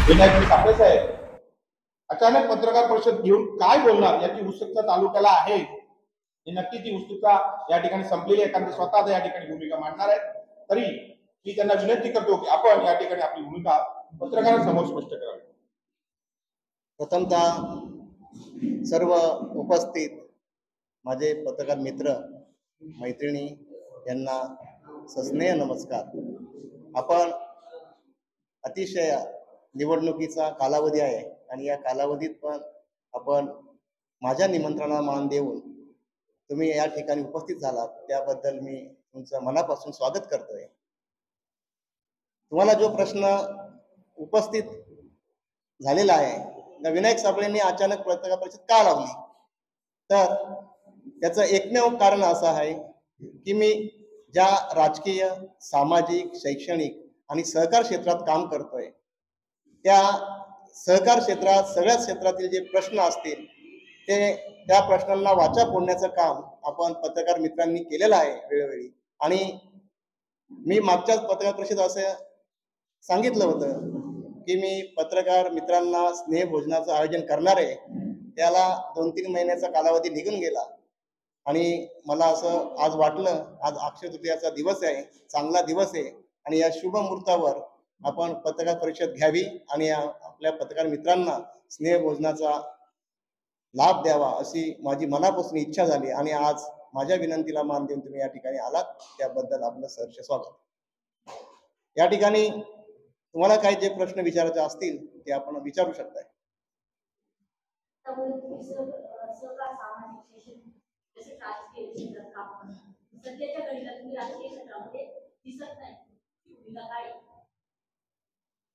विनायक सापळे साहेब अचानक पत्रकार परिषद घेऊन काय बोलणार याची उत्सुकता तालुक्याला आहे. नक्की ती उत्सुकता या ठिकाणी संपलेली आहे, कारण ते स्वतः या ठिकाणी भूमिका मांडणार आहेत. तरी मी त्यांना विनंती करतो की आपण या ठिकाणी आपली भूमिका पत्रकारांसमोर स्पष्ट करावी. प्रथमतः सर्व उपस्थित माझे पत्रकार मित्र मैत्रिणी यांना सस्नेह नमस्कार. आपण अतिशय निवडणुकीचा कालावधी आहे आणि या कालावधीत पण आपण माझ्या निमंत्रणाला मान देऊन तुम्ही या ठिकाणी उपस्थित झालात त्याबद्दल मी तुमचं मनापासून स्वागत करतोय. तुम्हाला जो प्रश्न उपस्थित झालेला आहे, विनायक साबळेंनी अचानक पत्रकार परिषद का लावली, तर त्याचं एकमेव कारण असं आहे की मी ज्या राजकीय, सामाजिक, शैक्षणिक आणि सहकार क्षेत्रात काम करतोय, त्या सहकार क्षेत्रात सगळ्याच क्षेत्रातील जे प्रश्न असतील त्या प्रश्नांना वाचा फोडण्याचं काम आपण पत्रकार मित्रांनी केलेलं आहे वेळोवेळी. आणि मी मागच्याच पत्रकार परिषद असं सांगितलं होतं की मी पत्रकार मित्रांना स्नेहभोजनाचं आयोजन करणार आहे. त्याला 2-3 महिन्याचा कालावधी निघून गेला आणि मला असं आज वाटलं, आज अक्षय तृतीयाचा दिवस आहे, चांगला दिवस आहे आणि या शुभ मुहूर्तावर आपण पत्रकार परिषद घ्यावी आणि आपल्या पत्रकार मित्रांना स्नेहभोजनाचा लाभ द्यावा अशी माझी मनापासून इच्छा झाली. आणि आज माझ्या विनंतीला मान देऊन तुम्ही या ठिकाणी आलात, त्याबद्दल आपलं सहर्ष स्वागत. या ठिकाणी तुम्हाला काही जे प्रश्न विचारायचे असतील ते आपण विचारू शकताय.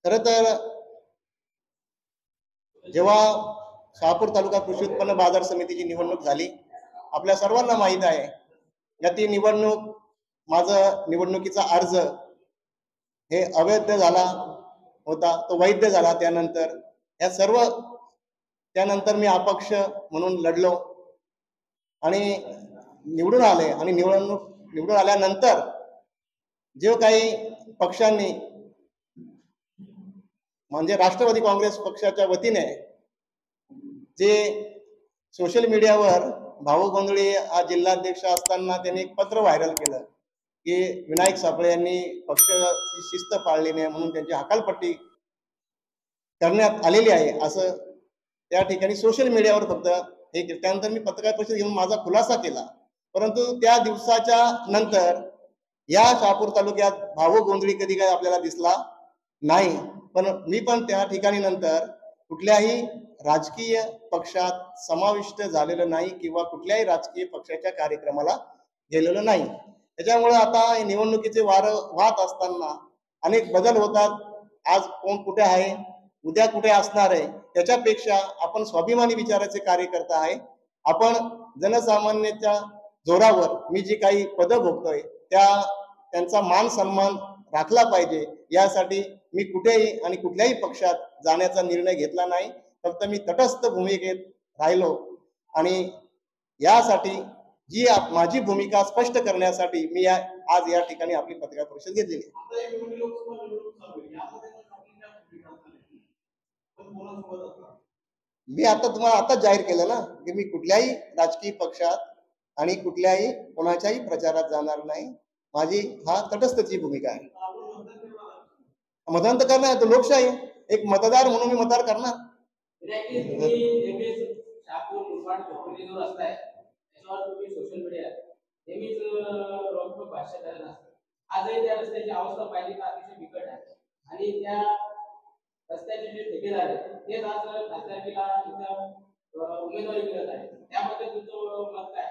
खर तर जेव्हा शहापूर तालुका कृषी उत्पन्न बाजार समितीची निवडणूक झाली, आपल्या सर्वांना माहीत आहे या ती निवडणूक, माझं निवडणुकीचा अर्ज हे अवैध झाला होता, तो वैध झाला. त्यानंतर मी अपक्ष म्हणून लढलो आणि निवडून आले. आणि निवडून आल्यानंतर जे काही पक्षांनी, म्हणजे राष्ट्रवादी काँग्रेस पक्षाच्या वतीने जे सोशल मीडियावर भाऊ गोंधळे हा जिल्हाध्यक्ष असताना त्यांनी एक पत्र व्हायरल केलं की विनायक सापळे यांनी पक्षाची शिस्त पाळली नाही म्हणून त्यांची हकालपट्टी करण्यात आलेली आहे, असं त्या ठिकाणी सोशल मीडियावर फक्त हे. त्यानंतर मी पत्रकार परिषद घेऊन माझा खुलासा केला. परंतु त्या दिवसाच्या नंतर या शहापूर तालुक्यात भाऊ गोंधळी कधी काय आपल्याला दिसला नाही. पण मी पण त्या ठिकाणी नंतर कुठल्याही राजकीय पक्षात समाविष्ट झालेलो नाही किंवा कुठल्याही राजकीय पक्षाच्या कार्यक्रमाला गेलेलो नाही. त्याच्यामुळे आता निवडणुकीचे वारं वाहत असताना अनेक बदल होतात. आज कोण कुठे आहे, उद्या कुठे असणार आहे, त्याच्यापेक्षा आपण स्वाभिमानी विचाराचे कार्यकर्ता आहे. आपण जनसामान्याच्या जोरावर मी जी काही पदं भोगतोय त्यांचा मान सन्मान राखला पाहिजे, यासाठी मी कुठेही आणि कुठल्याही पक्षात जाण्याचा निर्णय घेतला नाही. फक्त मी तटस्थ भूमिकेत राहिलो आणि यासाठी जी माझी भूमिका स्पष्ट करण्यासाठी मी आज या ठिकाणी आपली पत्रकार परिषद घेतलेली. मी आता तुम्हाला जाहीर केलं ना की मी कुठल्याही राजकीय पक्षात आणि कुठल्याही कोणाच्याही प्रचारात जाणार नाही. माझी तटस्थची भूमिका आहे. मतदान तर करणार, तो लोकशाही, एक मतदार म्हणून मी मतदार करणार. सोशल मीडिया नेहमीच रोखठोक भाष्य करत असतात. आजही त्या रस्त्याची अवस्था पाहिली तर अतिशय बिकट आहे आणि त्या रस्त्याचे जे ठेकेदार आहेत तेच आज खासदारकीला इथं उमेदवारी करत आहेत. त्याबद्दल तुमचं मत काय?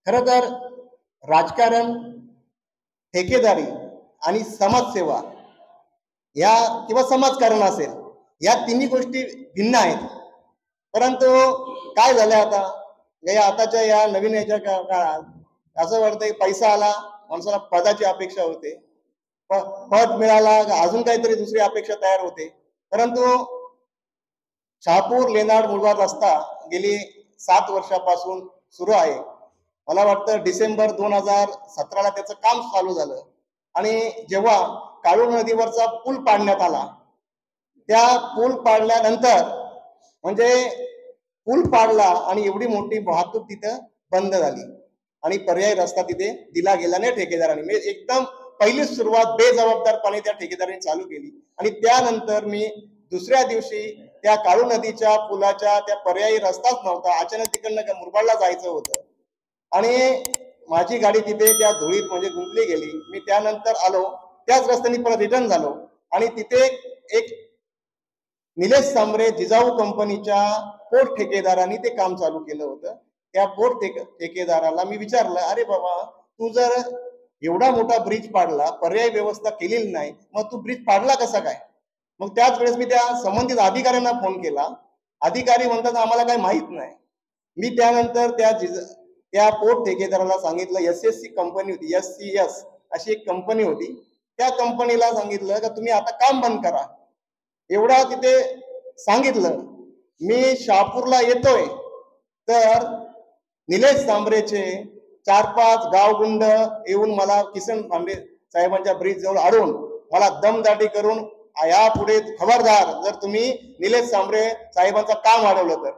खरं तर राजकारण, ठेकेदारी आणि समाजसेवा या किंवा समाजकारण असेल, या तिन्ही गोष्टी भिन्न आहेत. परंतु काय झालं आताच्या या नवीन याच्या काळात असं वाटतंय, पैसा आला, माणसाला पदाची अपेक्षा होते, पद मिळाला, अजून काहीतरी दुसरी अपेक्षा तयार होते. परंतु शहापूर लेनाड मुळबाड रस्ता गेली 7 वर्षापासून सुरू आहे. मला वाटतं डिसेंबर 2017ला त्याचं काम चालू झालं आणि जेव्हा काळू नदीवरचा पूल पाडण्यात आला त्या पूल पाडल्यानंतर म्हणजे पूल पाडला आणि एवढी मोठी वाहतूक तिथं बंद झाली आणि पर्यायी रस्ता तिथे दिला गेला नाही ठेकेदारांनी. म्हणजे एकदम पहिली सुरुवात बेजबाबदारपणे त्या ठेकेदारांनी चालू केली आणि त्यानंतर मी दुसऱ्या दिवशी त्या काळू नदीच्या पुलाच्या त्या पर्यायी रस्ताच नव्हता, अचानक तिकडनं मुरबाडला जायचं होतं आणि माझी गाडी तिथे त्या धुळीत म्हणजे गुंतली गेली. मी त्यानंतर आलो, त्याच रस्त्याने परत रिटर्न झालो आणि तिथे एक निलेश सांबरे जिजाऊ कंपनीच्या पोट ठेकेदारांनी ते काम चालू केलं होतं. त्या पोट ठेकेदाराला मी विचारलं, अरे बाबा तू जर एवढा मोठा ब्रिज पाडला, पर्यायी व्यवस्था केलेली नाही, मग तू ब्रिज पाडला कसा काय? मग त्याच वेळेस मी त्या संबंधित अधिकाऱ्यांना फोन केला. अधिकारी म्हणतात आम्हाला काही माहित नाही. मी त्यानंतर त्या पोट ठेकेदाराला सांगितलं, SSC कंपनी होती, SCS अशी एक कंपनी होती, त्या कंपनीला सांगितलं का तुम्ही आता काम बंद करा. एवढा तिथे सांगितलं. मी शहापूरला येतोय तर निलेश सांबरेचे 4-5 गावगुंड येऊन मला किसन पांडे साहेबांच्या ब्रिज जवळ अडवून मला दमदाटी करून यापुढे खबरदार जर तुम्ही निलेश सांबरे साहेबांचं काम अडवलं तर.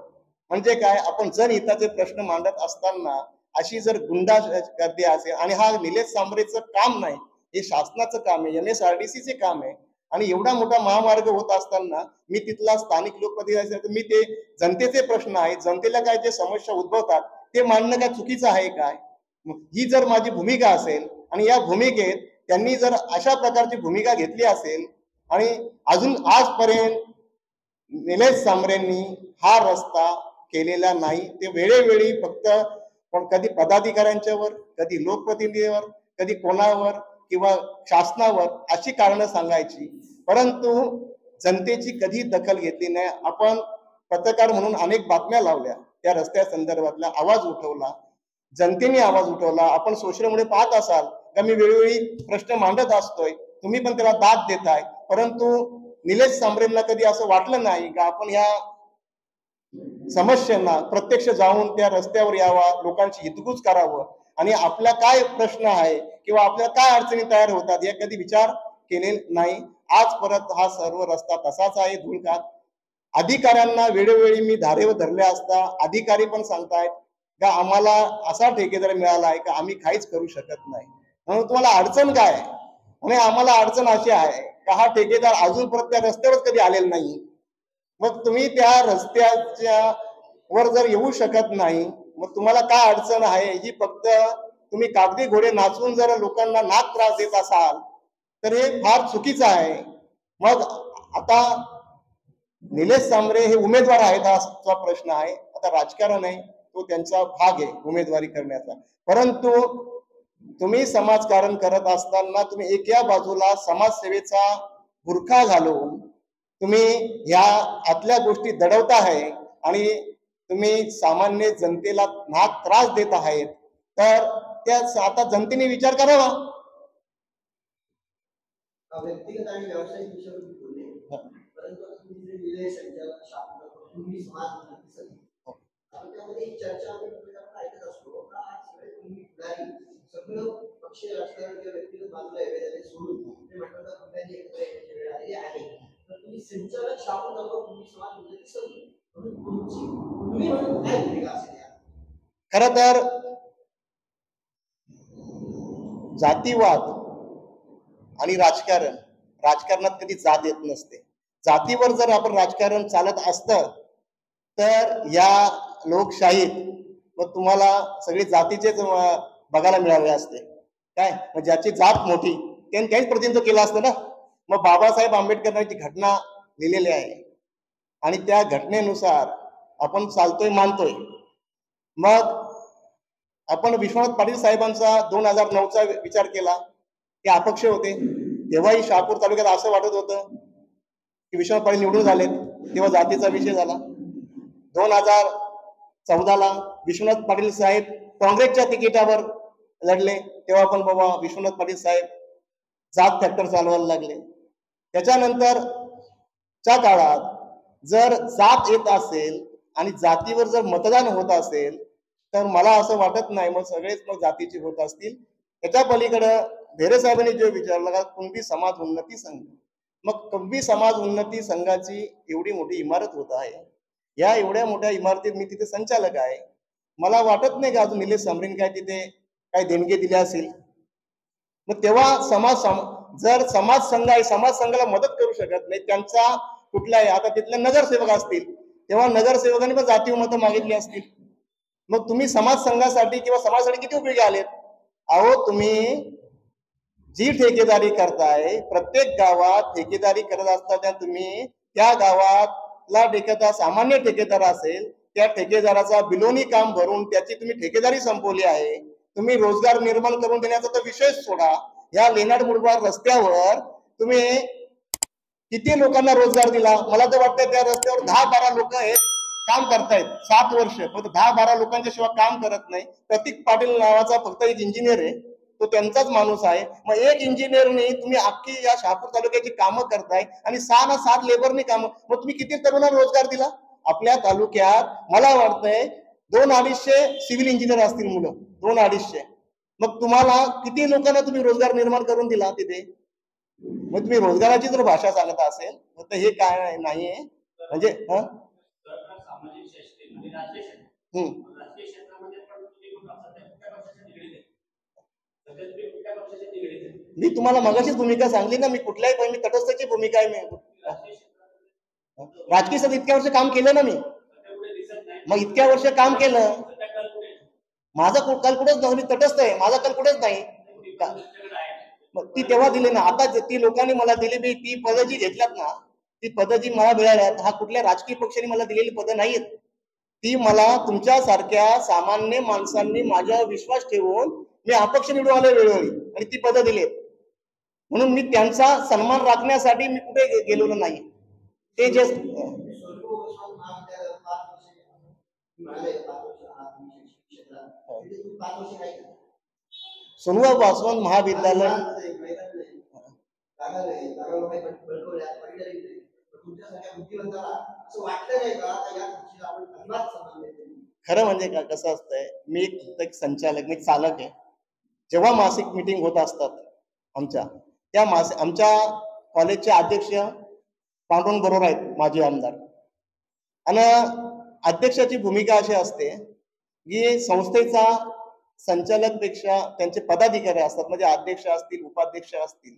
म्हणजे काय, आपण जनहिताचे प्रश्न मांडत असताना अशी जर गुंडागर्दी असेल आणि हा निलेश सांबरेचं काम नाही, हे शासनाचं काम आहे, MSRDCचे काम आहे आणि एवढा मोठा महामार्ग होत असताना मी तिथला स्थानिक लोकप्रतिनिधी असेल तर मी ते जनतेचे प्रश्न आहेत, जनतेला काय जे समस्या उद्भवतात ते मांडणं काय चुकीचं आहे काय? ही जर माझी भूमिका असेल आणि या भूमिकेत त्यांनी जर अशा प्रकारची भूमिका घेतली असेल आणि अजून आजपर्यंत निलेश सांबरेंनी हा रस्ता केलेला नाही, ते वेळोवेळी फक्त कधी पदाधिकाऱ्यांच्यावर, कधी लोकप्रतिनिधीवर, कधी कोणावर किंवा शासनावर अशी कारणं सांगायची, परंतु जनतेची कधी दखल घेतली नाही. आपण पत्रकार म्हणून अनेक बातम्या लावल्या, त्या रस्त्या संदर्भातला आवाज उठवला, जनतेने आवाज उठवला. आपण सोशल मीडिया पाहत असाल का मी वेळोवेळी प्रश्न मांडत असतोय, तुम्ही पण त्याला दाद देताय, परंतु निलेश सांबरेंना कधी असं वाटलं नाही का आपण या समस्यांना प्रत्यक्ष जाऊन त्या रस्त्यावर यावा, लोकांची हितगुज करावं आणि आपला काय प्रश्न आहे किंवा आपल्याला काय अडचणी तयार होतात या कधी विचार केलेला नाही. आज परत हा सर्व रस्ता तसाच आहे धुळकात. अधिकाऱ्यांना वेळोवेळी मी धारेवर धरले असता अधिकारी पण सांगतायत का आम्हाला असा ठेकेदार मिळाला आहे का आम्ही काहीच करू शकत नाही. म्हणून तुम्हाला अडचण काय आहे? आणि आम्हाला अडचण अशी आहे का हा ठेकेदार अजून परत त्या रस्त्यावर कधी आलेला नाही. मग तुम्ही त्या रस्त्याच्या वर जर येऊ शकत नाही, मग तुम्हाला काय अडचण आहे? ही फक्त तुम्ही कागदी घोडे नाचवून जर लोकांना नाक त्रास देत असाल तर हे फार चुकीचं आहे. मग आता निलेश सांबरे हे उमेदवार आहेत हा प्रश्न आहे. आता राजकारण आहे, तो त्यांचा भाग आहे उमेदवारी करण्याचा, परंतु तुम्ही समाजकारण करत असताना तुम्ही एका बाजूला समाजसेवेचा बुरखा घालून तुम्ही ह्या आतल्या गोष्टी दडवता आहे आणि तुम्ही सामान्य जनतेला नाक त्रास देत आहेत, तर त्या आता जनतेने विचार करावा. व्यक्तिगत आणि व्यावसायिक विषयावर बोलले, परंतु तुम्ही निलेश तुम्ही समाज त्यामध्ये चर्चा आपण ऐकत असतो का सगळे तुम्ही पुढारी सगळं पक्षीय राजकारण किंवा व्यक्तिगत बाजूला एवढे सोडून ते म्हणतात कुठल्याही एकत्र येण्याची वेळ आलेली आहे, तर तुम्ही संचालक शापून जातो तुम्ही समाज उन्नती समिती म्हणून तुम्ही म्हणून काय भूमिका असेल? खरं तर जातीवाद आणि राजकारणात कधी जात येत नसते. जातीवर जर आपण राजकारण चालत असतं तर या लोकशाहीत मग तुम्हाला सगळे जातीचेच बघायला मिळाले असते. काय मग ज्याची जात मोठी त्यांनी त्याच प्रतिनिधित्व केलं असतं ना. मग बाबासाहेब आंबेडकरांची घटना लिहिलेली आहे आणि त्या घटनेनुसार आपण चालतोय मानतोय. मग आपण विश्वनाथ पाटील साहेबांचा 2009चा विचार केला, ते अपक्ष होते तेव्हाही शहापूर तालुक्यात असं वाटत होतं की विश्वनाथ पाटील निवडून झालेत, तेव्हा जातीचा विषय झाला. 2014ला विश्वनाथ पाटील साहेब काँग्रेसच्या तिकिटावर लढले, तेव्हा पण बाबा विश्वनाथ पाटील साहेब जात फॅक्टर चालवायला लागले. त्याच्यानंतरच्या काळात जर जात येत असेल आणि जातीवर जर मतदान होत असेल तर मला असं वाटत नाही मग सगळेच मग जातीचे होत असतील. त्याच्या पलीकडे भेरे साहेबांनी जो विचारला का कुणबी समाज उन्नती संघ, मग कववी समाज उन्नती संघाची एवढी मोठी इमारत होत आहे, या एवढ्या मोठ्या इमारतीत मी तिथे संचालक आहे. मला वाटत नाही का अजून निलेश समरीन काय तिथे काय देणगे दिले असेल. मग तेव्हा जर समाज संघ आहे, समाज संघाला मदत करू शकत नाही, त्यांचा कुठलाही आता तिथले नगरसेवक असतील, तेव्हा नगरसेवकांनी पण जातीय मतं मागितली असतील. मग तुम्ही समाज संघासाठी किंवा समाजासाठी किती उपयोगी आलेत? अहो, तुम्ही जी ठेकेदारी करताय, प्रत्येक गावात ठेकेदारी करत असताना तुम्ही त्या गावातला ठेकेदार सामान्य ठेकेदार असेल, त्या ठेकेदाराचा बिलोनी काम भरून त्याची तुम्ही ठेकेदारी संपवली आहे. तुम्ही रोजगार निर्माण करून देण्याचा तर विषयच सोडा. या लेनाड मुरबाड रस्त्यावर तुम्ही किती लोकांना रोजगार दिला? मला तर वाटतं त्या रस्त्यावर 10-12 लोक आहेत काम करतायत 7 वर्ष, फक्त 10-12 लोकांच्या शिवाय काम करत नाही. प्रतीक पाटील नावाचा फक्त एक इंजिनियर आहे, तो त्यांचाच माणूस आहे. मग एक इंजिनियरने तुम्ही अख्खी या शहापूर तालुक्याची कामं करताय आणि 6 ना 7 लेबरनी कामं. मग तुम्ही किती तरुणांना रोजगार दिला? आपल्या तालुक्यात मला वाटतंय 200-250 सिव्हिल इंजिनियर असतील मुलं, 200-250. मग तुम्हाला किती लोकांना तुम्ही रोजगार निर्माण करून दिला तिथे? मग तुम्ही रोजगाराची जर भाषा सांगत असेल तर हे काय नाहीये म्हणजे सामाजिक क्षेत्र म्हणजे राजकीय क्षेत्रामध्ये पण तुम्ही कुठल्या पक्षाच्या निगडीत आहे? सध्या तुम्ही कुठल्या पक्षाच्या निगडीत आहे? मी तुम्हाला मगाशीच भूमिका सांगली ना, मी कुठल्याही मी तटस्थची भूमिका आहे. मी राजकीय क्षेत्रात इतक्या वर्ष काम केलं ना मी. मग इतक्या वर्ष काम केलं, माझा काल कुठेच नाही, मी तटस्थ आहे, माझा काल कुठेच नाही. ती तेव्हा दिली ना, आता ती लोकांनी मला दिली, मी ती पदं जी घेतल्यात ना, ती पदं जी मला मिळाल्यात, हा कुठल्या राजकीय पक्षाने मला दिलेली पदं नाहीत. ती मला तुमच्यासारख्या सामान्य माणसांनी माझ्यावर विश्वास ठेवून मी अपक्ष निवडून आले वेळोवेळी आणि ती पदं दिलीत. म्हणून मी त्यांचा सन्मान राखण्यासाठी मी कुठे गेलेलो नाही. ते जे सोनवा पासवान महाविद्यालय खरं म्हणजे का कसं असतंय, मी एक संचालक, मी चालक आहे. जेव्हा मासिक मीटिंग होत असतात आमच्या कॉलेजचे अध्यक्ष पांडुरंग बरोबर आहेत, माजी आमदार. आणि अध्यक्षाची भूमिका अशी असते की संस्थेचा संचालक पेक्षा त्यांचे पदाधिकारी असतात, म्हणजे अध्यक्ष असतील, उपाध्यक्ष असतील,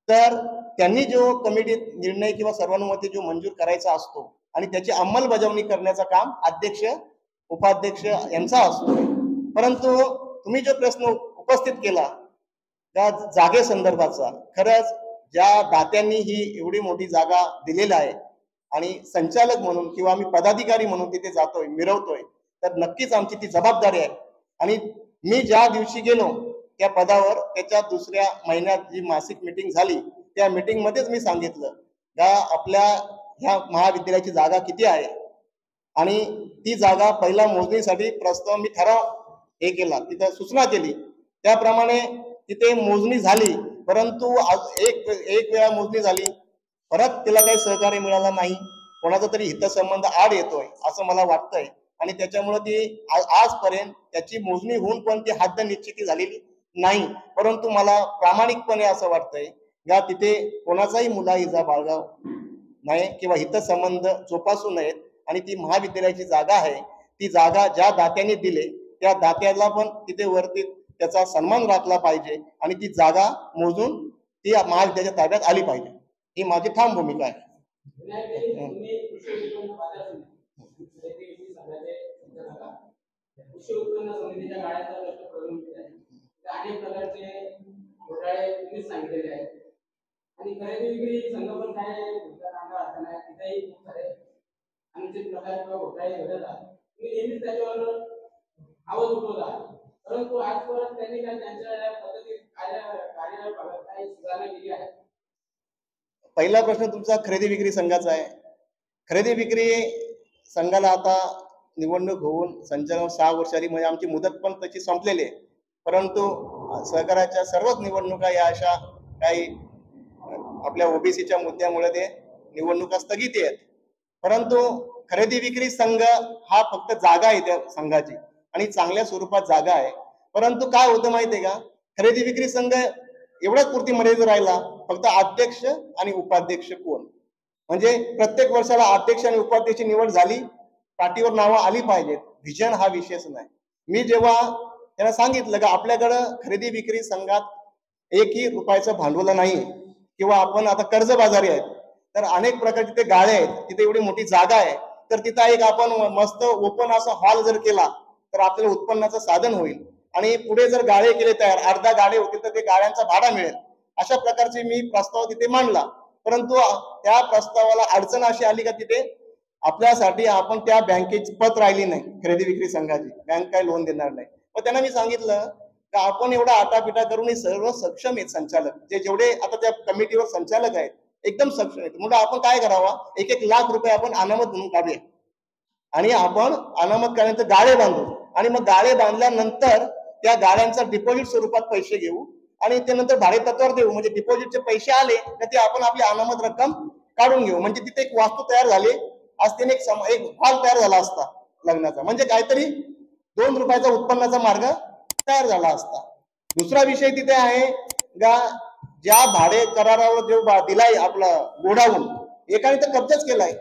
तर त्यांनी जो कमिटीत निर्णय किंवा सर्वानुमते जो मंजूर करायचा असतो आणि त्याची अंमलबजावणी करण्याचं काम अध्यक्ष उपाध्यक्ष यांचा असतो. परंतु तुम्ही जो प्रश्न उपस्थित केला त्या जागे संदर्भाचा, खरंच ज्या दात्यांनी ही एवढी मोठी जागा दिलेला आहे आणि संचालक म्हणून किंवा आम्ही पदाधिकारी म्हणून तिथे जातोय, मिरवतोय, तर नक्कीच आमची ती जबाबदारी आहे. आणि मी ज्या दिवशी गेलो त्या पदावर, त्याच्या दुसऱ्या महिन्यात जी मासिक मीटिंग झाली, त्या मीटिंग मध्येच मी सांगितलं का आपल्या ह्या महाविद्यालयाची जागा किती आहे आणि ती जागा पहिल्या मोजणीसाठी प्रस्ताव मी ठराव हे केला, तिथं सूचना केली. त्याप्रमाणे तिथे मोजणी झाली, परंतु एक वेळा मोजणी झाली, परत तिला काही सहकार्य मिळालं नाही. कोणाचा तरी हितसंबंध आड येतोय असं मला वाटतंय आणि त्याच्यामुळे ती आजपर्यंत त्याची मोजणी होऊन पण ती हद्द निश्चिती झालेली नाही. परंतु मला प्रामाणिकपणे असं वाटतंय का तिथे कोणाचाही मुलाहिजा बाळगाव नाही किंवा हितसंबंध जोपासू नयेत आणि ती महाविद्यालयाची जागा आहे, ती जागा ज्या दात्याने दिले त्या दात्याला पण तिथे वरती त्याचा सन्मान राखला पाहिजे आणि ती जागा मोजून ती महाविद्यालयाच्या ताब्यात आली पाहिजे, ही माझी ठाम भूमिका आहे. कृषी उत्पन्न समितीच्या गाड्याचा प्रश्न प्रलंबित आहे. अनेक प्रकारचे घोटाळे तुम्हीच सांगितलेले आहेत आणि खरेदी विक्री संघ पण काय कांदा अर्थ नाही, तिथेही खूप सारे अनुचित प्रकार किंवा घोटाळे घडत आहेत. तुम्ही नेहमीच त्याच्यावर आवाज उठवला, परंतु आजपर्यंत त्यांनी काय त्यांच्या पद्धतीत कार्यभागात काही सुधारणा केली आहे? पहिला प्रश्न तुमचा खरेदी विक्री संघाचा आहे. खरेदी विक्री संघाला आता निवडणूक होऊन संचालन 6 वर्ष आली, म्हणजे आमची मुदत पण त्याची संपलेली आहे. परंतु सहकाराच्या सर्वच निवडणुका या अशा काही आपल्या ओबीसीच्या मुद्द्यामुळे ते निवडणुका स्थगित आहेत. परंतु खरेदी विक्री संघ हा फक्त जागा आहे त्या संघाची आणि चांगल्या स्वरूपात जागा आहे. परंतु काय होतं माहितीये का, खरेदी विक्री संघ एवढ्याच पुरती मर्यादित राहिला फक्त अध्यक्ष आणि उपाध्यक्ष कोण, म्हणजे प्रत्येक वर्षाला अध्यक्ष आणि उपाध्यक्षाची निवड झाली, पाठीवर नावं आली पाहिजेत, व्हिजन हा विषयच नाही. मी जेव्हा त्यांना सांगितलं की आपल्याकडं खरेदी विक्री संघात एकही रुपयाचं भांडवल नाही किंवा आपण आता कर्जबाजारी आहेत, तर अनेक प्रकारचे तिथे गाळे आहेत, तिथे एवढी मोठी जागा आहे, तर तिथं एक आपण मस्त ओपन असा हॉल जर केला तर आपल्याला उत्पन्नाचं साधन होईल आणि पुढे जर गाळे केले तयार, अर्धा गाळे होतील तर ते गाळ्यांचा भाडा मिळेल. अशा प्रकारचे मी प्रस्ताव तिथे मांडला. परंतु त्या प्रस्तावाला अडचण अशी आली का तिथे आपल्यासाठी आपण त्या बँकेची पत राहिली नाही, खरेदी विक्री संघाची बँक काय लोन देणार नाही. मग त्यांना मी सांगितलं का आपण एवढा आटापिटा करून सर्व सक्षम आहेत संचालक, जे जेवढे आता त्या कमिटीवर संचालक आहेत एकदम सक्षम आहेत, म्हणून आपण काय करावा, 1-1 लाख रुपये आपण अनामत म्हणून काढूया आणि आपण अनामत काढण्याचं गाळे बांधू आणि मग गाळे बांधल्यानंतर त्या गाळ्यांचा डिपॉझिट स्वरूपात पैसे घेऊ आणि ते नंतर भाडे तत्वावर देऊ. म्हणजे डिपॉझिटचे पैसे आले तर ते आपण आपली अनामत रक्कम काढून घेऊ. म्हणजे तिथे एक वास्तू तयार झाली, आज त्याने एक हॉल तयार झाला असता लग्नाचा, म्हणजे काहीतरी 2 रुपयाचा उत्पन्नाचा मार्ग तयार झाला असता. दुसरा विषय तिथे आहे का ज्या भाडे करारावर जो दिलाय आपला गोडाऊन, एकाने तर कब्जाच केलाय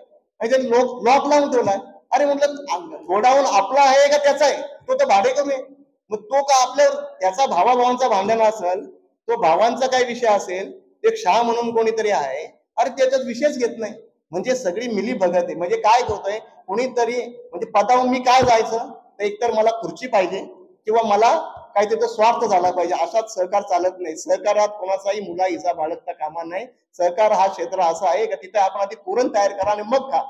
आणि लॉक लावून ठेवलाय. अरे म्हटलं गोडाऊन आपला आहे का त्याचा आहे, तो तर भाडे कमी. मग तो का आपल्या त्याचा भावाभावांचा भांडण असेल, तो भावांचा काही विषय असेल, एक शाह म्हणून कोणीतरी आहे, अरे त्याच्यात विषयच घेत नाही. म्हणजे सगळी मिली भगत आहे. म्हणजे काय होतंय, कोणीतरी म्हणजे पदावून मी काय जायचं, तर एकतर मला खुर्ची पाहिजे किंवा मला काही त्याचा स्वार्थ झाला पाहिजे. अशात सहकार चालत नाही. सहकारात कोणाचाही मुला इजा बाळगता कामा नाही. सहकार हा क्षेत्र असा आहे का तिथे आपण आधी कुरण तयार करा आणि मग खा.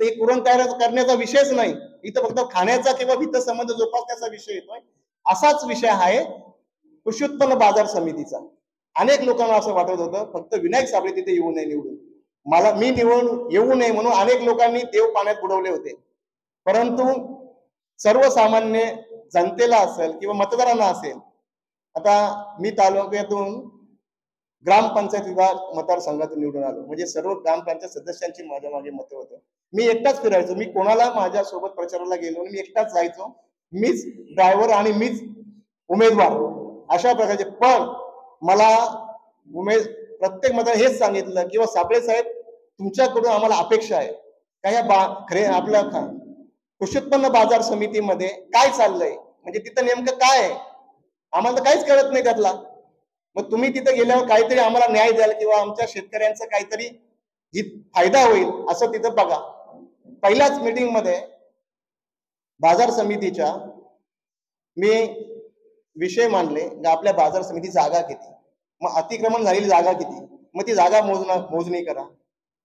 ते कुरण तयार करण्याचा विषयच नाही, इथं फक्त खाण्याचा किंवा हितसंबंध जोपासण्याचा विषय येतोय. असाच विषय आहे कृषी उत्पन्न बाजार समितीचा. अनेक लोकांना असं वाटत होतं फक्त विनायक साबळे तिथे येऊ नये निवडून, मी निवडून येऊ नये म्हणून अनेक लोकांनी देव पाण्यात बुडवले होते. परंतु सर्वसामान्य जनतेला असेल किंवा मतदारांना असेल, आता मी तालुक्यातून ग्रामपंचायत विभाग मतदारसंघातून निवडून आलो, म्हणजे सर्व ग्रामपंचायत सदस्यांची माझ्या मागे मतं होतं. मी एकटाच फिरायचो, मी कोणाला माझ्या सोबत प्रचाराला गेलो मी एकटाच जायचो, मीच ड्रायव्हर आणि मीच उमेदवार अशा प्रकारचे. पण मला प्रत्येक मतदार हेच सांगितलं किंवा साबळे साहेब तुमच्याकडून आम्हाला अपेक्षा आहे का या आपल्या कृषी उत्पन्न बाजार समितीमध्ये काय चाललंय, म्हणजे तिथं नेमकं काय आहे आम्हाला तर काहीच कळत नाही त्यातला. मग तुम्ही तिथे गेल्यावर काहीतरी आम्हाला न्याय द्याल किंवा आमच्या शेतकऱ्यांचा काहीतरी फायदा होईल असं तिथं बघा. पहिल्याच मीटिंग मध्ये बाजार समितीच्या मी विषय मांडले, आपल्या बाजार समिती जागा किती, मग अतिक्रमण झालेली जागा किती, मग ती जागा मोजणी करा.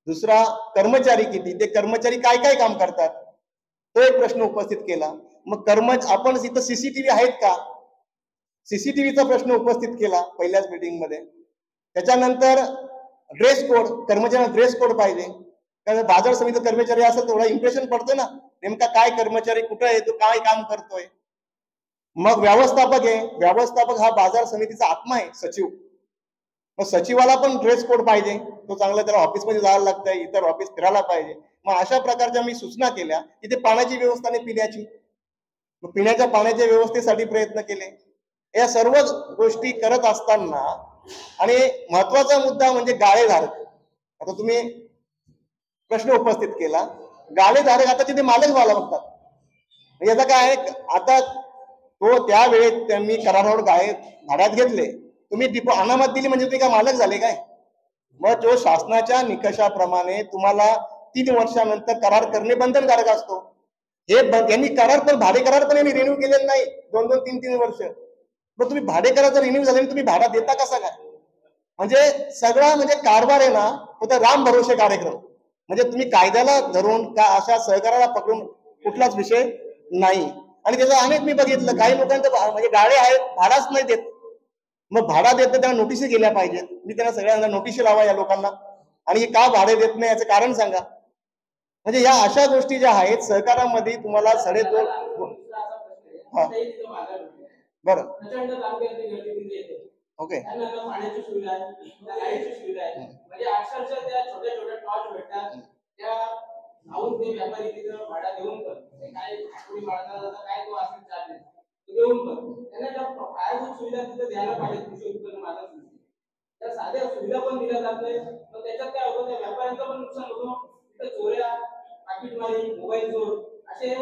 दुसरा कर्मचारी किती, ते कर्मचारी काय काय काम करतात, तो एक प्रश्न उपस्थित केला. मग आपण इथं सीसीटीव्ही आहेत का, सीसीटीव्हीचा प्रश्न उपस्थित केला पहिल्याच मीटिंग मध्ये. त्याच्यानंतर ड्रेस कोड, कर्मचाऱ्यांना ड्रेस कोड पाहिजे, कारण बाजार समिती कर्मचारी असेल थोडा इम्प्रेशन पडतं ना, नेमका काय कर्मचारी कुठं आहे, तो काय काम करतोय. मग व्यवस्थापक आहे, व्यवस्थापक हा बाजार समितीचा आत्मा आहे, सचिव. मग सचिवाला पण ड्रेस कोड पाहिजे, तो चांगला त्याला ऑफिसमध्ये जायला लागतंय, इतर ऑफिस फिरायला पाहिजे. मग अशा प्रकारच्या मी सूचना केल्या. तिथे पाण्याची व्यवस्था नाही पिण्याची, मग पिण्याच्या पाण्याच्या व्यवस्थेसाठी प्रयत्न केले. या सर्व गोष्टी करत असताना आणि महत्वाचा मुद्दा म्हणजे गाळेधारक. आता तुम्ही प्रश्न उपस्थित केला, गाळेधारक आता तिथे मालक व्हायला बघतात. याचा काय आहे, आता तो त्यावेळेस त्यांनी करारावर गाळे भाड्यात घेतले, तुम्ही अनामत दिली म्हणजे तुम्ही काय मालक झाले काय. मग जो शासनाच्या निकषाप्रमाणे तुम्हाला 3 वर्षानंतर करार करणे बंधनकारक असतो. हे यांनी करार पण भाडे करार पण यांनी रिन्यू केलेले नाही 2-2, 3-3 वर्ष. मग तुम्ही भाडे करार जर रिन्यू झाले तुम्ही भाडा देता कसा काय. म्हणजे सगळा म्हणजे कारभार आहे ना, तो राम भरोसे कार्यक्रम. म्हणजे तुम्ही कायद्याला धरून का अशा सहकाराला पकडून कुठलाच विषय नाही. आणि त्याचं अनेक मी बघितलं, काही लोकांचं म्हणजे गाळे आहेत भाडाच नाही देत. मग भाडा देत त्यांना नोटीसी गेल्या पाहिजेत. मी त्यांना सगळ्यांना नोटीसी लावा या लोकांना, आणि का भाडे देत नाही याचं कारण सांगा. म्हणजे या अशा गोष्टी ज्या आहेत सहकारामध्ये तुम्हाला 2.5 बरं ओके पाण्याची सुविधा आहे, लाईटची सुविधा आहे, म्हणजे अक्षरशः त्या छोट्या छोट्या टॉर्च भेटतात, त्या जाऊन ते व्यापारी तिथं भाडा देऊन पण काय आठवडी बाळगाचा काय तो असेल चार्जेस देऊन पण त्यांना त्या पायाभूत सुविधा तिथे द्यायला पाहिजे कृषी उत्पन्न बाजार समिती. त्या साध्या सुविधा पण दिल्या जात नाही. मग त्याच्यात काय होतं, त्या व्यापाऱ्यांचं पण नुकसान होतं. तिथे चोऱ्या, पाकिटमारी, मोबाईल चोर असे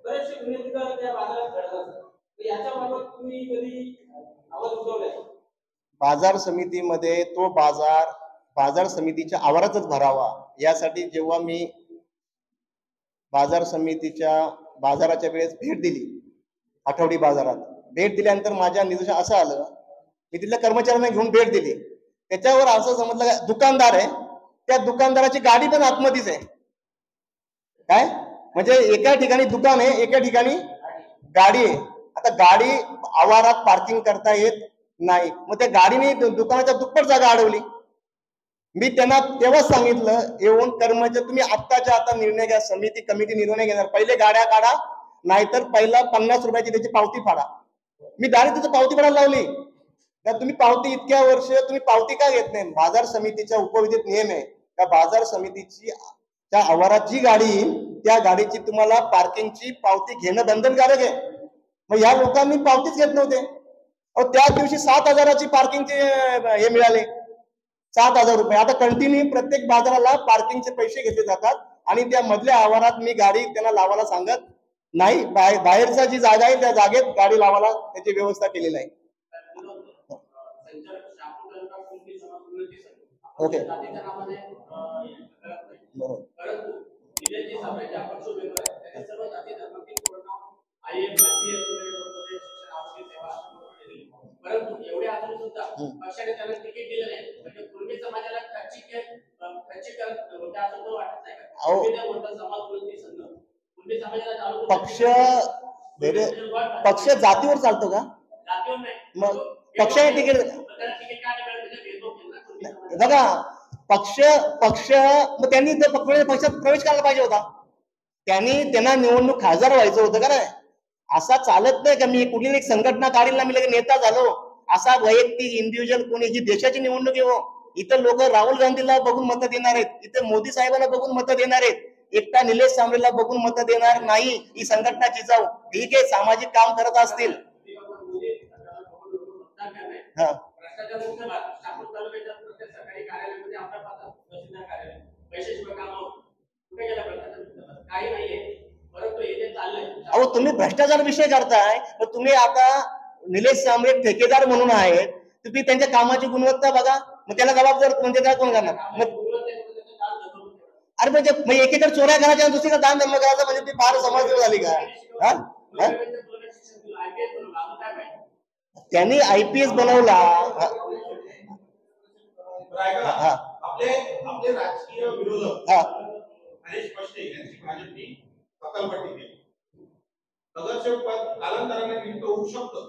बरेचसे गुन्हे तिथं त्या बाजारात घडत असतात. तर याच्याबाबत तुम्ही कधी आवाज उठवलाय? बाजार समितीमध्ये तो बाजार समितीच्या आवारातच भरावा यासाठी जेव्हा मी बाजाराच्या वेळेस भेट दिली, आठवडी बाजारात भेट दिल्यानंतर माझ्या निदर्शनास असं आलं, मी तिथल्या कर्मचाऱ्यांना घेऊन भेट दिली, त्याच्यावर असं समजलं दुकानदार आहे, त्या दुकानदाराची गाडी पण आतमध्येच आहे. काय म्हणजे एका ठिकाणी दुकान आहे, एका ठिकाणी गाडी आहे. आता गाडी आवारात पार्किंग करता येत नाही, मग त्या गाडीने दुकानाच्या दुप्पट जागा अडवली. मी त्यांना तेव्हाच सांगितलं, येऊन कर्मचारी तुम्ही आत्ताच्या आता निर्णय घ्या, समिती कमिटी निर्णय घेणार, पहिले गाड्या काढा, नाहीतर पहिला 50 रुपयाची त्याची पावती फाडा. मी डायरेक्ट तिथं पावती फाडायला लावली. तर तुम्ही पावती इतक्या वर्ष तुम्ही पावती का घेत नाही? बाजार समितीच्या उपविधित नियम आहे का बाजार समितीची त्या आवारात जी गाडी येईल त्या गाडीची तुम्हाला पार्किंगची पावती घेणं बंधनकारक आहे. मग या लोकांनी पावतीच घेत नव्हते. त्या दिवशी 7,000ची पार्किंगचे हे मिळाले, 7,000 रुपये. आता कंटिन्यू प्रत्येक बाजाराला पार्किंगचे पैसे घेतले जातात आणि त्या मधल्या आवारात मी गाडी त्यांना लावायला सांगत नाही. बाहेरचा जी जागा आहे त्या जागेत गाडी लावायला त्याची व्यवस्था केली नाही. ओके, परंतु एवढे असून सुद्धा पक्षाने त्यांना तिकीट दिलं नाही. म्हणजे पूर्वी समाजाला खर्चिक होत्या असं तो वाटत नाही का? पूर्वी समाजाला पक्ष जातीवर चालतो का? जातीवर नाही, मग पक्षाने तिकीट बघा, पक्ष मग त्यांनी पक्षात प्रवेश करायला पाहिजे होता. त्यांना निवडणूक खासदार व्हायचं होतं का नाही? असा चालत नाही का मी कुठली एक संघटना काढील ना मी लगेच नेता झालो, असा वैयक्तिक इंडिव्हिज्युअल कोणी, ही देशाची निवडणूक आहे हो. इथं लोक राहुल गांधीला बघून मतं देणार आहेत, इथे मोदी साहेबांना बघून मतं देणार आहेत, एकटा निलेश सांबरेला बघून मतं देणार नाही. ही संघटना जिजाऊ ठीक आहे, सामाजिक काम करत असतील. हा, अहो तुम्ही भ्रष्टाचार विषय करताय, तर तुम्ही आता निलेश सांबरे ठेकेदार म्हणून आहेत, तुम्ही त्यांच्या कामाची गुणवत्ता बघा, मग त्याला जबाबदार म्हणजे काय कोण करणार? अरे म्हणजे एकीकडे चोऱ्या करायच्या दुसरीकडे दान धर्म करायचा, म्हणजे ती फार समाजसेवा झाली का? त्यांनी IPS बनवला. आपले राजकीय विरोधक हरीश पष्टे यांची भाजपने हकालपट्टी केली. नगरसेवक पद कालांतराने रिक्त होऊ शकतं.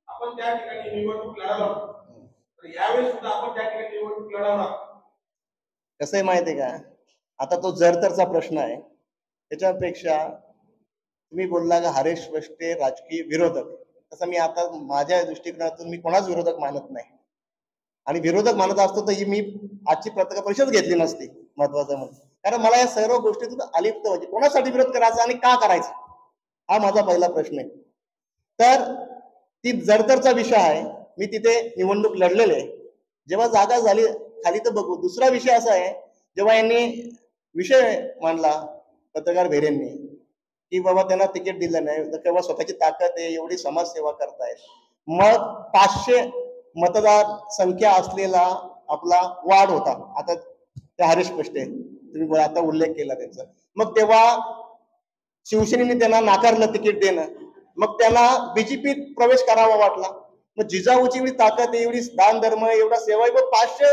आपण त्या ठिकाणी निवडणूक लढवणार, तर यावेळी सुद्धा आपण त्या ठिकाणी निवडणूक लढवणार. कसं आहे माहिती आहे का, आता तो जरतरचा प्रश्न आहे. त्याच्यापेक्षा तुम्ही बोलला का हरीश पष्टे राजकीय विरोधक, तसं मी आता माझ्या दृष्टिकोनातून मी कोणाच विरोधक मानत नाही, आणि विरोधक मानत असतो तर मी आजची पत्रकार परिषद घेतली नसती. महत्वाचं म्हणजे कारण मला या सर्व गोष्टीतून अलिप्त व्हायची. कोणासाठी विरोध करायचा आणि का करायचा, हा माझा पहिला प्रश्न आहे. तर ती जरतरचा विषय आहे, मी तिथे निवडणूक लढलेले. जेव्हा जागा झाली खाली तर बघू. दुसरा विषय असा आहे, जेव्हा यांनी विषय मांडला पत्रकार भेरेंनी की बाबा त्यांना तिकीट दिलं नाही, तर तेव्हा स्वतःची ताकद आहे, एवढी समाजसेवा करतायत, मग 500 मतदार संख्या असलेला आपला वार्ड होता, आता त्या हरीश पष्टे तुम्ही आता उल्लेख केला त्यांचा, मग तेव्हा शिवसेनेने त्यांना नाकारलं तिकीट देणं, मग त्यांना बीजेपीत प्रवेश करावा वाटला. मग जिजाऊची एवढी ताकद आहे, एवढी दान धर्म, एवढा सेवा, 500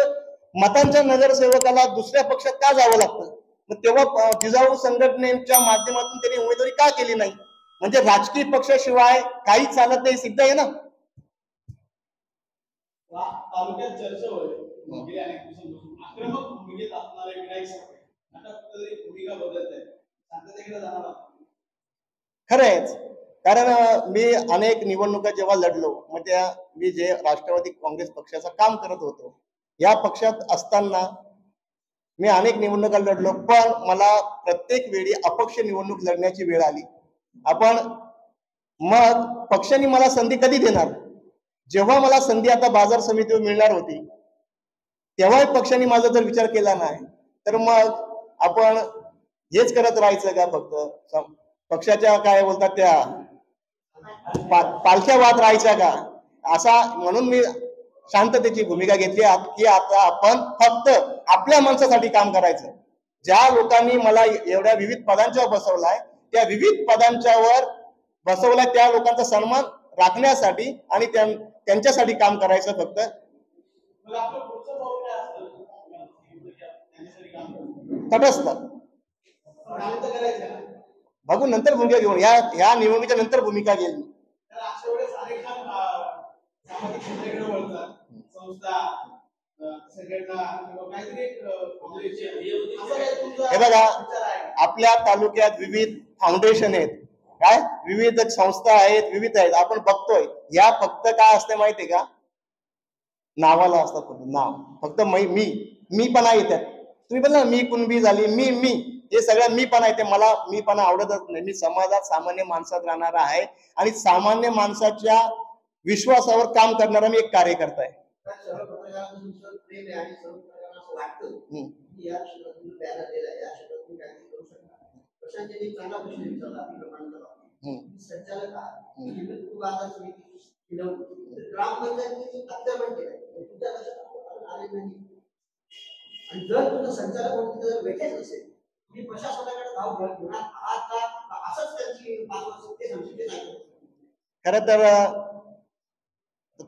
मतांच्या नगरसेवकाला दुसऱ्या पक्षात का जावं लागतं? मग तेव्हा जिजाऊ संघटनेच्या माध्यमातून त्यांनी उमेदवारी का केली नाही? म्हणजे राजकीय पक्षाशिवाय काही चालत नाही, सिद्ध आहे ना. तालुक्यात चर्चा होईल गेल्या अनेक दिवसांपासून आक्रमक भूमिकेत असणारे विनायक सावळे आता कुठेतरी भूमिका बदलत आहे, शांततेकडे जाणार. खरंच, कारण मी अनेक निवडणुका जेव्हा लढलो, मग मी जे राष्ट्रवादी काँग्रेस पक्षाचं काम करत होतो, या पक्षात असताना मी अनेक निवडणुका लढलो, पण मला प्रत्येक वेळी अपक्ष निवडणूक लढण्याची वेळ आली. मग पक्षाने मला संधी कधी देणार? जेव्हा मला संधी आता बाजार समितीवर मिळणार होती, तेव्हाही पक्षाने माझा जर विचार केला नाही तर मग आपण हेच करत राहायचं का? फक्त पक्षाच्या काय बोलतात त्या पालख्या वाहत राहायच्या का? असा म्हणून मी शांततेची भूमिका घेतली की आता आपण फक्त आपल्या माणसासाठी काम करायचं. ज्या लोकांनी मला एवढ्या विविध पदांच्यावर बसवलाय, त्या विविध पदांच्यावर बसवलाय त्या लोकांचा सन्मान राखण्यासाठी आणि त्यांच्यासाठी काम करायचं फक्त. मग आपलं पुढचं पाऊल काय असतं? त्यांच्यासाठी काम करतो. तटस्थ शांत करायचं ना. बघू नंतर भूमिका घेऊन या निवडणुकीच्या नंतर भूमिका घेईल. तर अशा वेळेस अनेक जण सामाजिक क्षेत्राकडे वळतात. संस्था, संघटना किंवा काहीतरी हे बघा, आपल्या तालुक्यात विविध फाउंडेशन आहेत, काय विविध संस्था आहेत, विविध आहेत. आपण बघतोय या फक्त काय असते माहितीये का? नावाला असतात. नाव फक्त मी पण आहे त्यात. तुम्ही बोला मी कुणबी झाली, मी हे सगळं मी पण आहे. ते मला मी पण आवडतच नाही. मी समाजात सामान्य माणसात राहणारा आहे आणि सामान्य माणसाच्या विश्वासावर काम करणारा मी एक कार्यकर्ता आहे. सर्व पत्रकारांचं तुमचं प्रेम आहे आणि सर्व पत्रकारांना असं वाटतं की या क्षेत्रात तुम्ही बॅनर दिला, या क्षेत्रात तुम्ही काहीतरी करू शकता. प्रशांतने एक चांगला प्रश्न विचारला अतिक्रमणाचा बाबतीत. संचालक आहात, बाजार समिती ग्रामपंचायतीने अतिक्रमण केलंय, तुमच्या लक्षात आले नाही. आणि जर तुमचं संचालक म्हणून जर वेटेज असेल, तुम्ही प्रशासनाकडे धाव घेणार आहात का? असंच त्यांची 5 वर्ष ते सांगितलं. खरं तर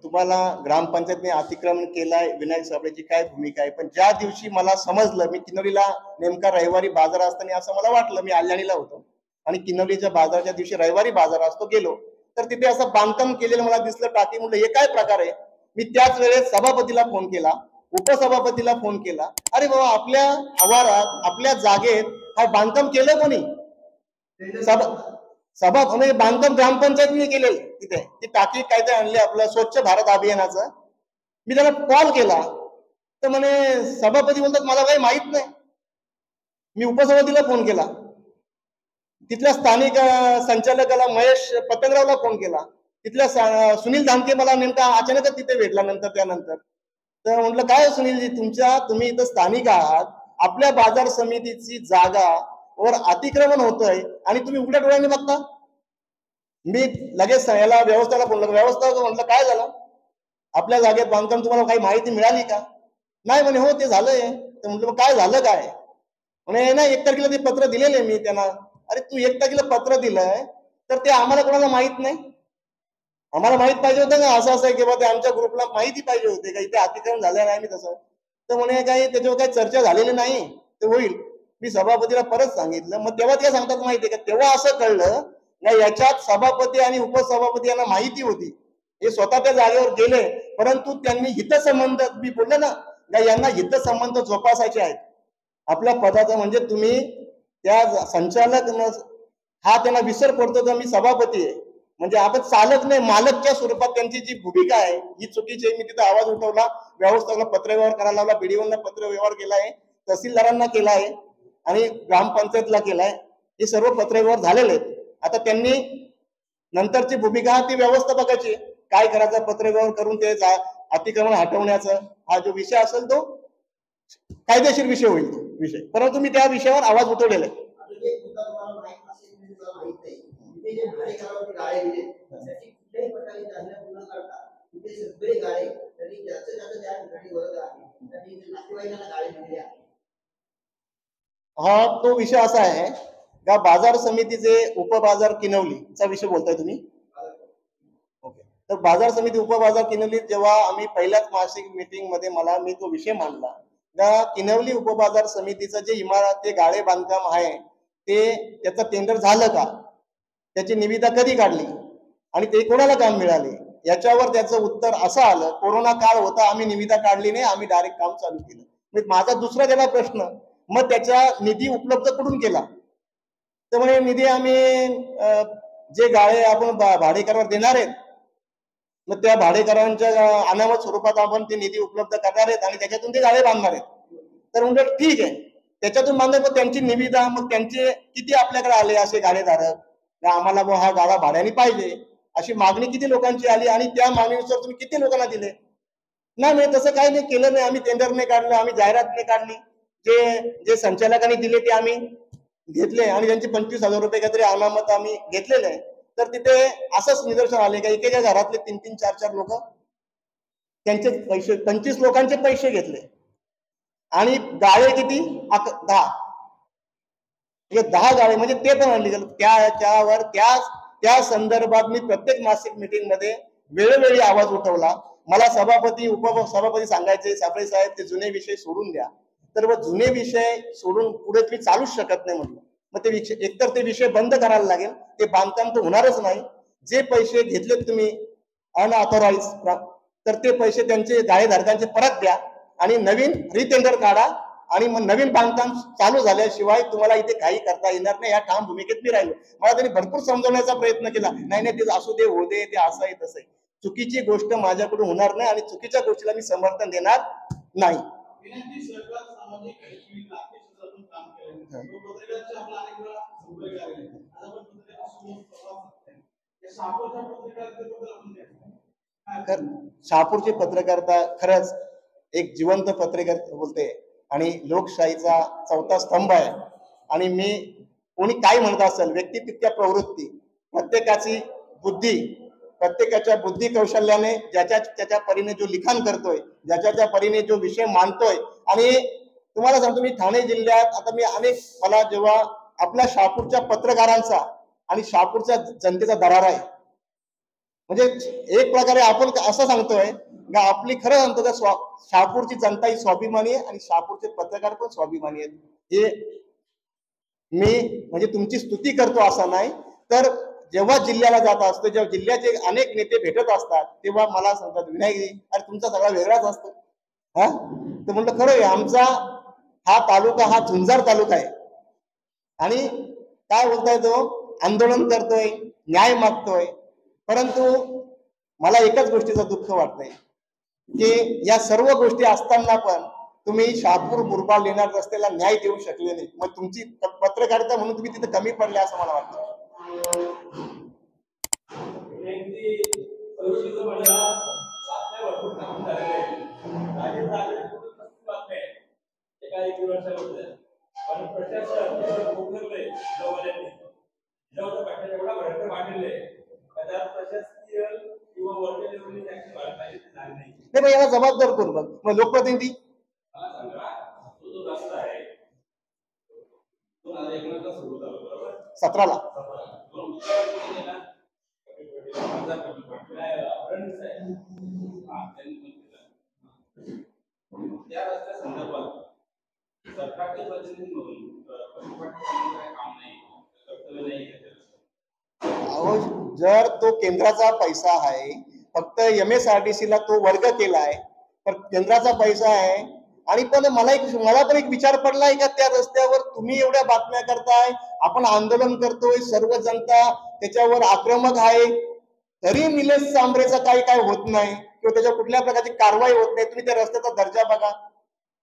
तुम्हाला ग्रामपंचायतने अतिक्रमण केलाय, विनायक साबळेची काय भूमिका आहे. पण ज्या दिवशी मला समजलं, मी किनवलीला नेमका रविवारी बाजार असताना असं मला वाटलं, मी आल्याणीला होतो आणि किनवलीच्या बाजाराच्या दिवशी रविवारी बाजार असतो गेलो, तर तिथे असं बांधकाम केलेलं मला दिसलं. टाकी म्हटलं हे काय प्रकार आहे. मी त्याच वेळेस सभापतीला फोन केला, उपसभापतीला फोन केला. अरे बाबा, आपल्या आवारात आपल्या जागेत हा बांधकाम केलं कोणी? सभा म्हणजे बांधकाम ग्रामपंचायतीने केले. तिथे ती टाकी काय ते आणली आपलं स्वच्छ भारत अभियानाचं. मी त्याला कॉल केला तर म्हणे सभापती बोलतात मला काही माहित नाही. मी उपसभापतीला फोन केला, तिथल्या स्थानिक संचालकाला महेश पतंगरावला फोन केला, तिथल्या सुनील धामके मला नेमका अचानकच तिथे भेटला त्यानंतर. तर म्हटलं काय सुनीलजी, तुम्ही इथं स्थानिक आहात, आपल्या बाजार समितीची जागा वर अतिक्रमण होतंय आणि तुम्ही उघड्या डोळ्याने बघता. मी लगेच याला व्यवस्थाला फोन केला. व्यवस्था म्हटलं काय झालं, आपल्या जागेत बांधकाम, तुम्हाला काही माहिती मिळाली का? नाही म्हणे हो ते झालंय. तर म्हटलं मग काय झालं काय? म्हणे ना 1 तारखेला ते पत्र दिलेले मी त्यांना. अरे तू 1 तारखेला पत्र दिलंय तर ते आम्हाला कोणाला माहित नाही? आम्हाला माहित पाहिजे होतं का असं आहे किंवा ते आमच्या ग्रुपला माहिती पाहिजे होते का इथे अतिक्रमण झालं नाही मी तसं. तर म्हणे काही त्याच्यावर काही चर्चा झालेली नाही, ते होईल. मी सभापतीला परत सांगितलं. मग तेव्हा ते सांगतात माहितीये का, तेव्हा असं कळलं का याच्यात सभापती आणि उपसभापती यांना माहिती होती, हे स्वतः त्या जागेवर गेले, परंतु त्यांनी हितसंबंध, मी बोललो ना का यांना हितसंबंध जोपासायचे आहेत आपल्या पदाचा. म्हणजे तुम्ही त्या संचालक हा त्यांना विसर पडतो का मी सभापती आहे, म्हणजे आपण चालक नाही मालकच्या स्वरूपात त्यांची जी भूमिका आहे ही चुकीची आहे. मी तिथे आवाज उठवला, व्यवस्थापनाला पत्रव्यवहार करायला लावला, बीडीओला पत्रव्यवहार केलाय, तहसीलदारांना केलाय आणि ग्रामपंचायतला केलाय. हे सर्व पत्रव्यवहार झालेले आहेत. आता त्यांनी नंतरची भूमिका ती व्यवस्थापकाची, काय करायचं पत्रव्यवहार करून ते अतिक्रमण हटवण्याचा हा जो विषय असेल तो कायदेशीर विषय होईल तो विषय. परंतु मी त्या विषयावर आवाज उठवलेला आहे. हा तो विषय असा आहे का बाजार समितीचे उपबाजार किनवलीचा विषय बोलताय तुम्ही. ओके, तर बाजार समिती उपबाजार किनवली जेव्हा आम्ही पहिल्याच मासिक मीटिंग मध्ये मी तो विषय मांडला का किनवली उपबाजार समितीचं जे इमारत ते गाळे बांधकाम आहे ते त्याचं टेंडर झालं का, त्याची निविदा कधी काढली आणि ते कोणाला काम मिळाले, याच्यावर त्याचं उत्तर असं आलं कोरोना काळ होता, आम्ही निविदा काढली नाही, आम्ही डायरेक्ट काम चालू केलं. माझा दुसरा त्याला प्रश्न, मग त्याचा निधी उपलब्ध कुठून केला? तर म्हणजे निधी आम्ही जे गाळे आपण भाडेकरावर देणार आहेत मग त्या भाडेकरांच्या अनामत स्वरूपात आपण ते निधी उपलब्ध करणार आहेत आणि त्याच्यातून ते गाळे बांधणार आहेत. तर म्हणजे ठीक आहे, त्याच्यातून बांधणार, पण त्यांची निविदा मग त्यांचे किती आपल्याकडे आले असे गाळेधारक आम्हाला हा गाळा भाड्याने पाहिजे अशी मागणी किती लोकांची आली आणि त्या मागणीनुसार तुम्ही किती लोकांना दिले? नाही म्हणजे तसं काही नाही केलं नाही. आम्ही टेंडर नाही काढलं, आम्ही जाहिरात नाही काढली. जे जे संचालकांनी दिले ते आम्ही घेतले आणि त्यांचे 25,000 रुपये काहीतरी अनामत आम्ही घेतलेले आहे. तर तिथे असंच निदर्शन आले का एकेका घरातले 3-3, 4-4 लोक त्यांचे पैसे 25 लोकांचे पैसे घेतले आणि गाळे किती 10 म्हणजे 10 गाळे म्हणजे ते पण अनलिगल. त्यावर त्या संदर्भात मी प्रत्येक मासिक मीटिंग मध्ये वेळोवेळी आवाज उठवला. मला सभापती उपसभापती सांगायचे साबळे साहेब ते जुने विषय सोडून द्या. तर मग जुने विषय सोडून पुढे तुम्ही चालूच शकत नाही म्हटलं. मग ते विषय एकतर ते विषय बंद करायला लागेल, ते बांधकाम तर होणारच नाही. जे पैसे घेतलेत तुम्ही अनऑथोराइज तर ते पैसे त्यांचे गाळेधारकांचे परत द्या आणि नवीन रिटेंडर काढा आणि मग नवीन बांधकाम चालू झाल्याशिवाय तुम्हाला इथे काही करता येणार नाही. या ठाम भूमिकेत मी राहिलो. मला त्यांनी भरपूर समजवण्याचा प्रयत्न केला. नाही नाही ते असू दे, हो दे, ते असं आहे तसं आहे. चुकीची गोष्ट माझ्याकडून होणार नाही आणि चुकीच्या गोष्टीला मी समर्थन देणार नाही. विनंती सरकार सामाजिक क्षेत्रातून काम केलं. पत्रकारांचे आपला अनेक वेळा संपर्क आलेले. आज आपण शहापूरचे पत्रकारिता खरंच एक जिवंत पत्रकारिता बोलते आणि लोकशाहीचा चौथा स्तंभ आहे. आणि मी कोणी काय म्हणत असेल व्यक्ती तितक्या प्रवृत्ती प्रत्येकाची बुद्धी प्रत्येकाच्या बुद्धी कौशल्याने ज्याच्या त्याच्या परीने जो लिखाण करतोय, ज्याच्या त्या परीने जो विषय मांडतोय. आणि तुम्हाला सांगतो मी ठाणे जिल्ह्यात आता मी मला जेव्हा आपल्या शहापूरच्या पत्रकारांचा आणि शहापूरच्या जनतेचा दरार आहे. म्हणजे एक प्रकारे आपण असं सांगतोय का आपली खरं सांगतो का शहापूरची जनता ही स्वाभिमानी आहे आणि शहापूरचे पत्रकार पण स्वाभिमानी आहेत. हे मी म्हणजे तुमची स्तुती करतो असं नाही. तर जेव्हा जिल्ह्याला जात असतो, जेव्हा जिल्ह्याचे अनेक नेते भेटत असतात तेव्हा मला सांगतात विनायकजी अरे तुमचा सगळा वेगळाच असतो. हा तर म्हटलं खरं आहे, आमचा हा तालुका हा झुंजार तालुका आहे आणि काय बोलताय तो आंदोलन करतोय, न्याय मागतोय. परंतु मला एकच गोष्टीचं दुःख वाटतंय की या सर्व गोष्टी असताना पण तुम्ही शहापूर मुरबाड लेणार रस्त्याला न्याय देऊ शकले नाही. मग तुमची पत्रकारिता म्हणून तुम्ही तिथे कमी पडले असं मला वाटतं. नाही पण याला जबाबदार कोण मग लोकप्रतिनिधी 17ला त्या रस्त्या संदर्भात सरकारचे प्रतिनिधी म्हणून काम नाही कर्तव्य नाही. अहो जर तो केंद्राचा पैसा आहे, फक्त MSRTC ला तो वर्ग केलाय, पण केंद्राचा पैसा आहे. आणि पण मला पण एक विचार पडलाय का त्या रस्त्यावर तुम्ही एवढ्या बातम्या करताय, आपण आंदोलन करतोय, सर्व जनता त्याच्यावर आक्रमक आहे, तरी निलेश सांबरेचा काही काय होत नाही किंवा त्याच्या कुठल्या प्रकारची कारवाई होत नाही. तुम्ही त्या रस्त्याचा दर्जा बघा.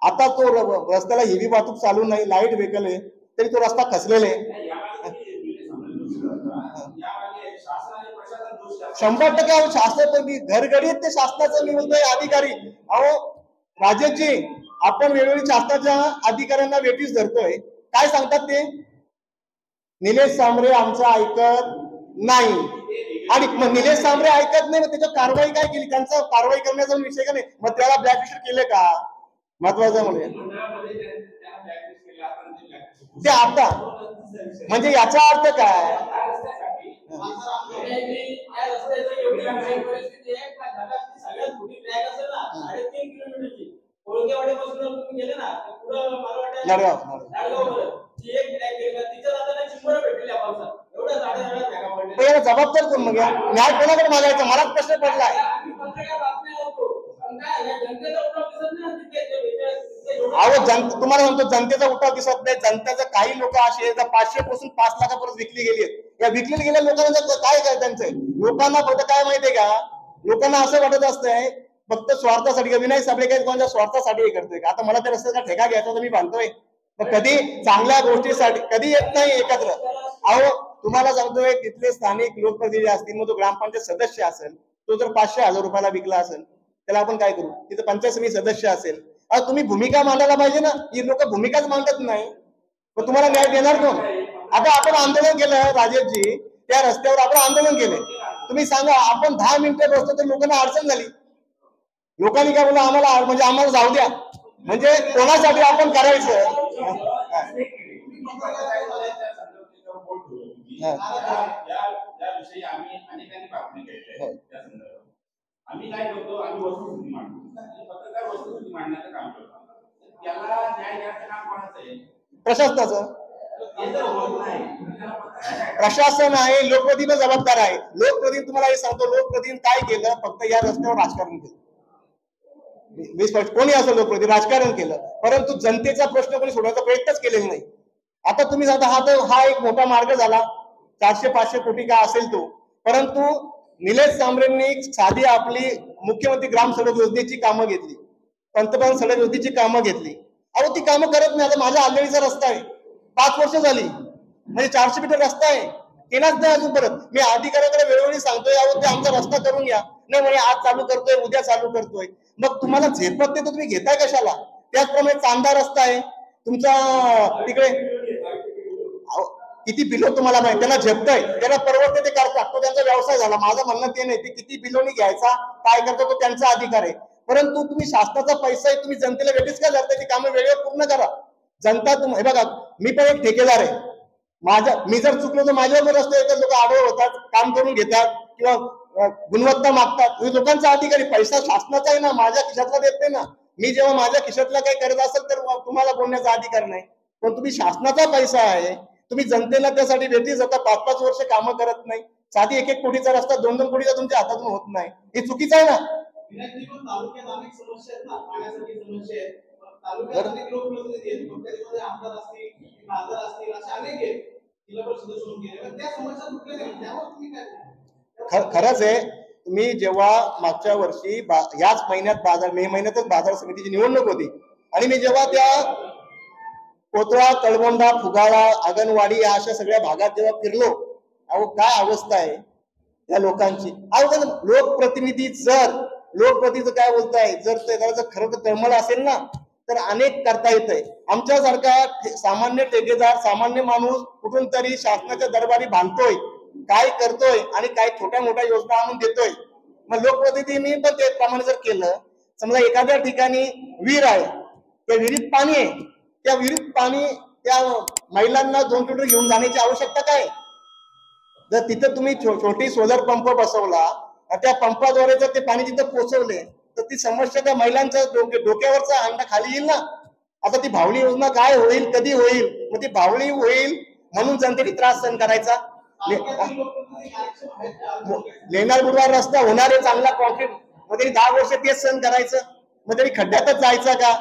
आता तो रस्त्याला हेवी वाहतूक चालू नाही, लाईट व्हेकल आहे, तरी तो रस्ता खचलेला आहे. 100% शासन घरगडी ते शासनाचं मी म्हणतोय अधिकारी. अहो राजेशजी आपण वेळोवेळी शासनाच्या अधिकाऱ्यांना वेटीस धरतोय, काय सांगतात ते निलेश सांबरे आमचं ऐकत नाही. आणि मग निलेश सांबरे ऐकत नाही, मग त्याच्यावर कारवाई काय केली? त्यांचा कारवाई करण्याचा विषय का नाही, मग त्याला ब्लॅकलिस्ट केले का? महत्वाचं म्हणजे ते आता म्हणजे याचा अर्थ काय? सगळ्यात मोठी ट्रॅक असेल ना 3.5 किलोमीटरची कोळगेवाडीपासून तुम्ही गेले ना पुढं मला वाटतं एक ट्रॅक गेला तिथे जाताना चिंबोरा भेटलेल्या पावसात एवढं झाडं ट्रॅका पडले. जबाबदार कोण? मग न्याय कोणाकडे मागायचा? मलाच प्रश्न पडलाय. अहो तुम्हाला म्हणतो जनतेचा उठाव दिसत नाही. जनतेचं काही लोक असे आहेत 500 पासून 5 लाखापर्यंत विकली गेली आहेत. या विकली गेलेल्या लोकांना काय त्यांचं लोकांना फक्त काय माहितीये का? लोकांना असं वाटत असतंय फक्त स्वार्थासाठी का विनायक साबळे काय कोणाच्या स्वार्थासाठी हे करतोय का? आता मला त्या रस्त्याचा ठेका घ्यायचा तर मी बांधतोय, तर कधी चांगल्या गोष्टीसाठी कधी येत नाही एकत्र. अहो तुम्हाला सांगतोय तिथले स्थानिक लोकप्रतिनिधी असतील, मग तो ग्रामपंचायत सदस्य असेल, तो जर 500,000 रुपयाला विकला असेल त्याला आपण काय करू? तिथं पंचायत समिती सदस्य असेल, आता तुम्ही भूमिका मांडायला पाहिजे ना. ही लोक भूमिकाच मांडत नाही, मग तुम्हाला न्याय देणार कोण? आता आपण आंदोलन केलं राजेशजी, त्या रस्त्यावर आपण आंदोलन केले. तुम्ही सांगा, आपण 10 मिनिटं बसतो तर लोकांना अडचण झाली. लोकांनी काय बोललं, आम्हाला म्हणजे आम्हाला जाऊ द्या. म्हणजे कोणासाठी आपण करायचं? याविषयी आम्ही अनेकांनी बातमी केली आहे. त्या संदर्भात आम्ही काय करतो, आम्ही वस्तुस्थिती मांडतो. पत्रकार वस्तुस्थिती मांडण्याचं काम करतो. त्याला न्याय द्यायचं काम कोणाचं आहे? प्रशासनाचं. प्रशासन आहे, लोकप्रतिनिधी जबाबदार आहे. लोकप्रतिनिधी, तुम्हाला हे सांगतो, लोकप्रतिनिधी काय केलं? फक्त या रस्त्यावर राजकारण केलं. कोणी असं लोकप्रतिनिधी राजकारण केलं, परंतु जनतेचा प्रश्न कोणी सोडवायचा प्रयत्नच केलेला नाही. आता तुम्ही सांगता हा एक मोठा मार्ग झाला, 400-500 कोटी का असेल तो, परंतु निलेश सांबरेंनी साधी आपली मुख्यमंत्री ग्राम सडक योजनेची कामं घेतली, पंतप्रधान सडक योजनेची कामं घेतली. अहो ती कामं करत नाही. आता माझ्या आंधळीचा रस्ता आहे, 5 वर्ष झाली, म्हणजे 400 मीटर रस्ता आहे, केलाच नाही अजून. परत मी अधिकाऱ्याकडे वेळोवेळी सांगतोय, अहो ते आमचा रस्ता करून घ्या. नाही म्हणे, आज चालू करतोय, उद्या चालू करतोय. मग तुम्हाला झेपत नाही तर तुम्ही घेताय कशाला? त्याचप्रमाणे चांदा रस्ता आहे तुमचा तिकडे, किती बिलो तुम्हाला माहिती, त्यांना झेपतंय, त्यांना परवडते ते करतात, तो त्यांचा व्यवसाय झाला. माझं म्हणणं ते नाही, ते किती बिलोनी घ्यायचा काय करतो तो त्यांचा अधिकार आहे. परंतु तुम्ही शासनाचा पैसा आहे, तुम्ही जनतेला वेळेस का करताय? ती कामं वेळेवर पूर्ण करा. जनता हे बघा, मी पण एक ठेकेदार आहे. मी जर चुकलो तर माझ्यावर रस्ते येतात, लोक आडवे होतात, काम करून घेतात किंवा गुणवत्ता मागतात. लोकांचा अधिकारी, पैसा शासनाचा आहे ना, माझ्या खिशातला देत नाही ना. मी जेव्हा माझ्या खिशातला काही करत असेल तर तुम्हाला बोलण्याचा अधिकार नाही. पण तुम्ही शासनाचा पैसा आहे, तुम्ही जनतेला त्यासाठी भेटी जाता, 5-5 वर्ष कामं करत नाही. साधी 1-1 कोटीचा रस्ता 2-2 कोटीचा तुमच्या हातातून होत नाही, हे चुकीचं आहे ना. तालुक्यात अनेक समस्या आहेत ना, पाण्यासाठी समस्या आहेत. तालुक्यात अनेक लोकप्रतिनिधी आहेत, त्याच्यामध्ये आमदार असतील, खासदार असतील, असे अनेक आहेत. जिल्हा परिषद सुरू केले, त्या समस्या सुटल्या नाही. त्यावर तुम्ही काय? खरंच आहे. तुम्ही जेव्हा मागच्या वर्षी याच महिन्यात मे महिन्यातच बाजार समितीची निवडणूक होती, आणि मी जेव्हा त्या कोतळा, तळवंडा, फुगाळा, आगनवाडी या अशा सगळ्या भागात जेव्हा फिरलो, अहो काय अवस्था आहे या लोकांची. अहो लोकप्रतिनिधी काय बोलताय, जर त्याचं खरं तर तळमळ असेल ना तर अनेक करता येत आहे. आमच्यासारखा सामान्य ठेकेदार, सामान्य माणूस कुठून तरी शासनाच्या दरबारी बांधतोय, काय करतोय आणि काय छोट्या मोठ्या योजना आणून देतोय. मग लोकप्रतिनिधींनी पण त्याप्रमाणे जर केलं, समजा एखाद्या ठिकाणी विहीर आहे, त्या विहिरीत पाणी आहे, त्या विहिरीत पाणी त्या महिलांना 2 किलोमीटर घेऊन जाण्याची आवश्यकता काय? जर तिथं तुम्ही छोटी सोलर पंप बसवला, त्या पंपाद्वारे जर ते पाणी तिथं पोहोचवले, तर ती समस्या त्या महिलांच्या डोक्यावरचा अंडा खाली येईल ना. आता ती भावली योजना काय होईल, कधी होईल? मग ती भावली होईल म्हणून जनतेने त्रास सहन करायचा. लेणार बुडवार रस्ता होणार आहे चांगला कॉन्क्रीट, मग त्यांनी 10 वर्ष तेच सहन करायचं, मग त्यांनी खड्ड्यातच जायचं का?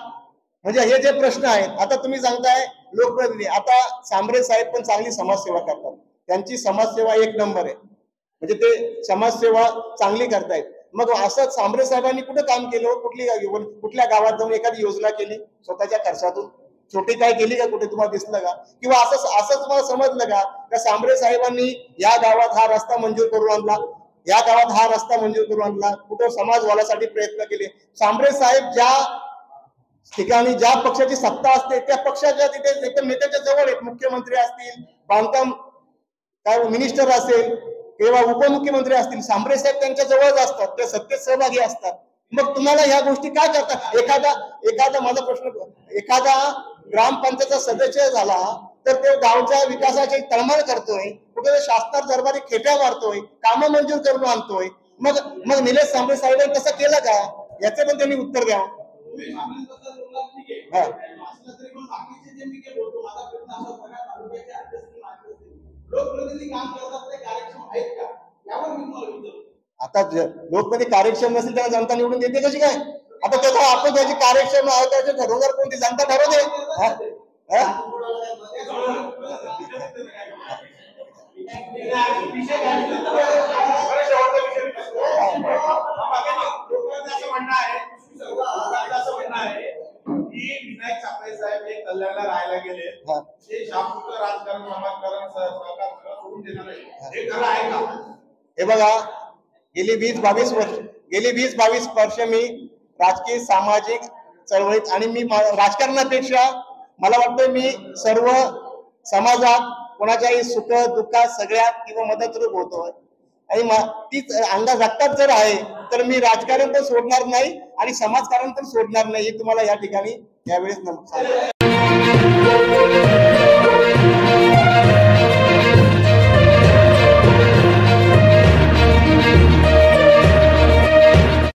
म्हणजे हे जे प्रश्न आहेत. आता तुम्ही सांगताय लोकप्रतिनिधी, आता सांबरे साहेब पण चांगली समाजसेवा करतात, त्यांची समाजसेवा 1 नंबर आहे, म्हणजे ते समाजसेवा चांगली करतायत. मग असं सांबरे साहेबांनी कुठं काम केलं? कुठल्या गावात जाऊन एखादी योजना केली स्वतःच्या खर्चातून? छोटी काय केली का कुठे? तुम्हाला दिसलं का? किंवा असं तुम्हाला समजलं का सांबरे साहेबांनी या गावात हा रस्ता मंजूर करून आणला, या गावात हा रस्ता मंजूर करून आणला, कुठं समाजवादासाठी प्रयत्न केले? सांबरे साहेब ज्या ठिकाणी, ज्या पक्षाची सत्ता असते त्या पक्षाच्या तिथे एकदम नेत्याच्या जवळ आहेत. मुख्यमंत्री असतील, बांधकाम काय मिनिस्टर असेल किंवा उपमुख्यमंत्री असतील, सांबरे साहेब त्यांच्या जवळच असतात, त्या सत्तेत सहभागी असतात. मग तुम्हाला ह्या गोष्टी काय करतात? एखादा माझा प्रश्न, एखादा ग्रामपंचायतचा सदस्य झाला तर ते गावच्या विकासाची तळमळ करतोय, कुठे शासनात दरबारी खेट्या मारतोय, कामं मंजूर करून आणतोय. मग निलेश सांबरे साहेबांनी तसं केलं का? याचे पण त्यांनी उत्तर द्यावं. आता लोकप्रतिनिधी कार्यक्षम नसेल त्यांना जनता निवडून देते कशी काय? आता त्याचा आपण त्याची कार्यक्षम त्याचे ठरवणार कोणती? जनता ठरवते. विनायक सापळे साहेब हे कल्याणला राहायला गेले, ते शापूरचं राजकारण, समाजकारण, सहकार सोडून देणार आहे, हे खरं आहे का? हे बघा, गेली 20-22 वर्ष मी राजकीय सामाजिक चळवळीत आणि मी राजकारणापेक्षा मला वाटतं मी सर्व समाजात कोणाच्याही सुख दुःखात सगळ्यात किंवा मदतरूप होतोय आणि तीच अंगा रक्तात जर आहे तर मी राजकारण पण सोडणार नाही आणि समाजकारण पण सोडणार नाही हे तुम्हाला या ठिकाणी यावेळेस सांगतो.